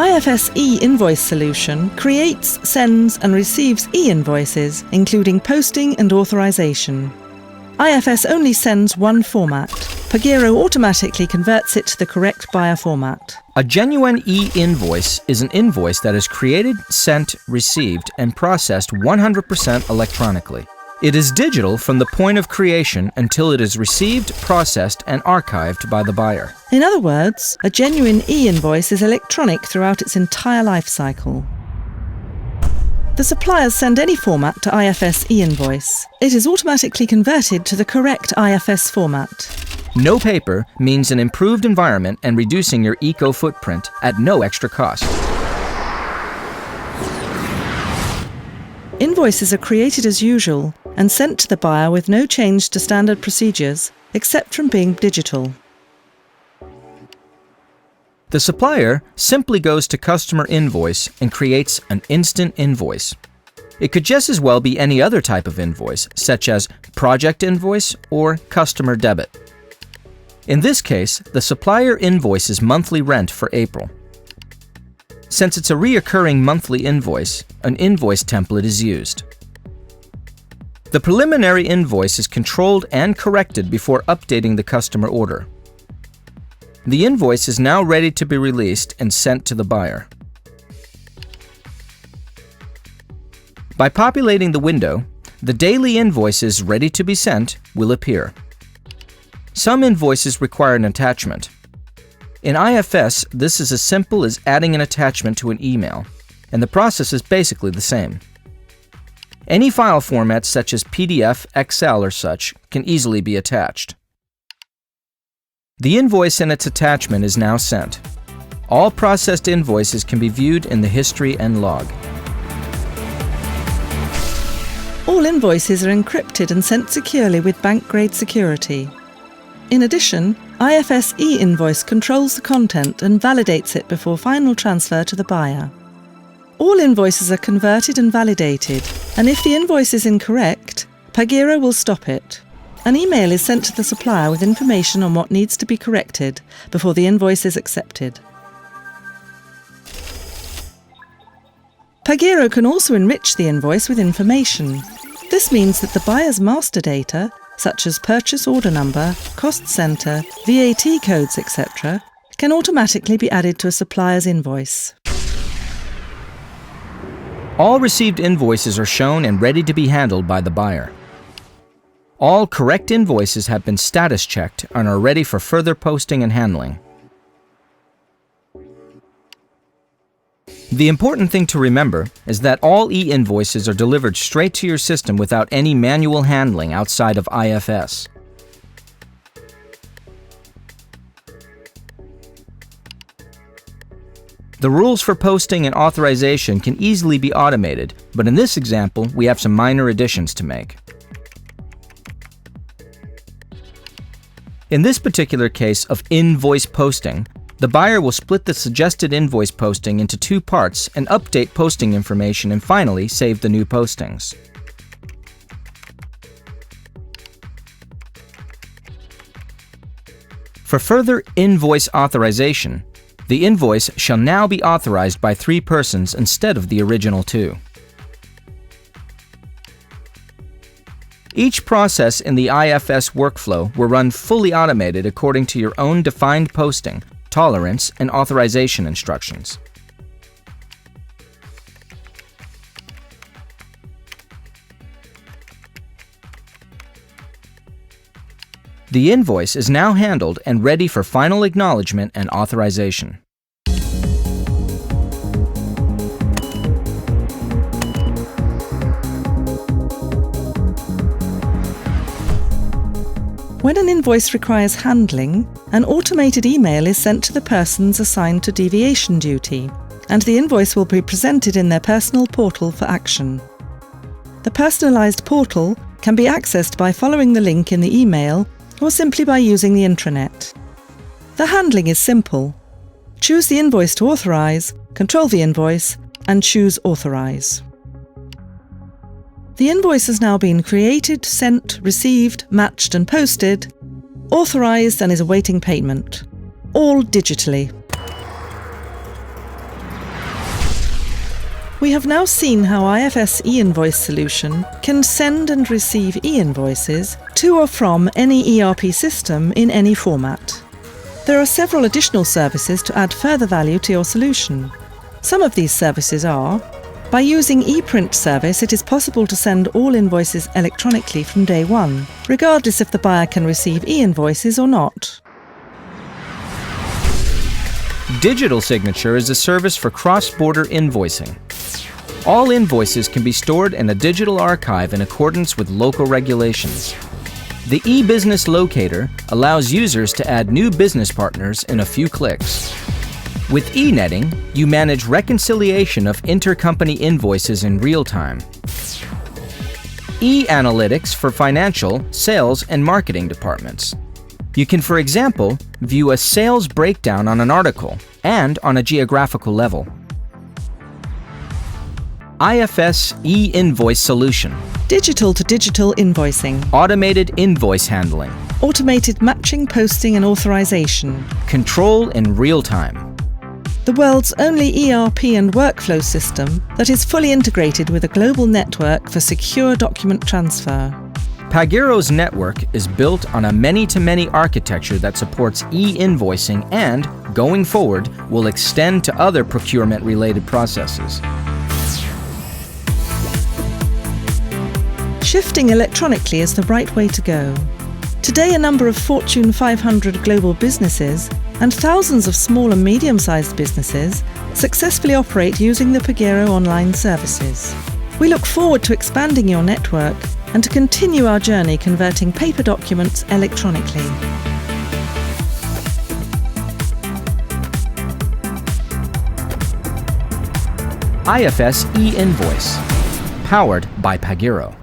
IFS e-invoice solution creates, sends and receives e-invoices, including posting and authorization. IFS only sends one format. Pagero automatically converts it to the correct buyer format. A genuine e-invoice is an invoice that is created, sent, received, and processed 100% electronically. It is digital from the point of creation until it is received, processed, and archived by the buyer. In other words, a genuine e-invoice is electronic throughout its entire life cycle. The suppliers send any format to IFS e-invoice. It is automatically converted to the correct IFS format. No paper means an improved environment and reducing your eco-footprint at no extra cost. Invoices are created as usual and sent to the buyer with no change to standard procedures, except from being digital. The supplier simply goes to Customer Invoice and creates an instant invoice. It could just as well be any other type of invoice, such as Project Invoice or Customer Debit. In this case, the supplier invoices monthly rent for April. Since it's a reoccurring monthly invoice, an invoice template is used. The preliminary invoice is controlled and corrected before updating the customer order. The invoice is now ready to be released and sent to the buyer. By populating the window, the daily invoices ready to be sent will appear. Some invoices require an attachment. In IFS, this is as simple as adding an attachment to an email, and the process is basically the same. Any file formats such as PDF, Excel, or such can easily be attached. The invoice and its attachment is now sent. All processed invoices can be viewed in the history and log. All invoices are encrypted and sent securely with bank-grade security. In addition, IFS e-invoice controls the content and validates it before final transfer to the buyer. All invoices are converted and validated, and if the invoice is incorrect, Pagero will stop it. An email is sent to the supplier with information on what needs to be corrected before the invoice is accepted. Pagero can also enrich the invoice with information. This means that the buyer's master data, such as purchase order number, cost center, VAT codes, etc., can automatically be added to a supplier's invoice. All received invoices are shown and ready to be handled by the buyer. All correct invoices have been status checked and are ready for further posting and handling. The important thing to remember is that all e-invoices are delivered straight to your system without any manual handling outside of IFS. The rules for posting and authorization can easily be automated, but in this example, we have some minor additions to make. In this particular case of invoice posting, the buyer will split the suggested invoice posting into two parts and update posting information and finally save the new postings. For further invoice authorization, the invoice shall now be authorized by 3 persons instead of the original 2. Each process in the IFS workflow will run fully automated according to your own defined posting, tolerance, and authorization instructions. The invoice is now handled and ready for final acknowledgement and authorization. When an invoice requires handling, an automated email is sent to the persons assigned to deviation duty, and the invoice will be presented in their personal portal for action. The personalized portal can be accessed by following the link in the email or simply by using the intranet. The handling is simple. Choose the invoice to authorize, control the invoice, and choose Authorize. The invoice has now been created, sent, received, matched and posted, authorized and is awaiting payment, all digitally. We have now seen how IFS e-invoice solution can send and receive e-invoices to or from any ERP system in any format. There are several additional services to add further value to your solution. Some of these services are: by using ePrint service, it is possible to send all invoices electronically from day one, regardless if the buyer can receive e-invoices or not. Digital signature is a service for cross-border invoicing. All invoices can be stored in a digital archive in accordance with local regulations. The e-business locator allows users to add new business partners in a few clicks. With e-netting, you manage reconciliation of intercompany invoices in real time. E-analytics for financial, sales, and marketing departments. You can, for example, view a sales breakdown on an article and on a geographical level. IFS e-invoice solution. Digital-to-digital invoicing. Automated invoice handling. Automated matching, posting and authorization. Control in real time. The world's only ERP and workflow system that is fully integrated with a global network for secure document transfer. Pagero's network is built on a many-to-many architecture that supports e-invoicing and, going forward, will extend to other procurement-related processes. Shifting electronically is the right way to go. Today, a number of Fortune 500 global businesses and thousands of small and medium-sized businesses successfully operate using the Pagero online services. We look forward to expanding your network and to continue our journey converting paper documents electronically. IFS e-invoice, powered by Pagero.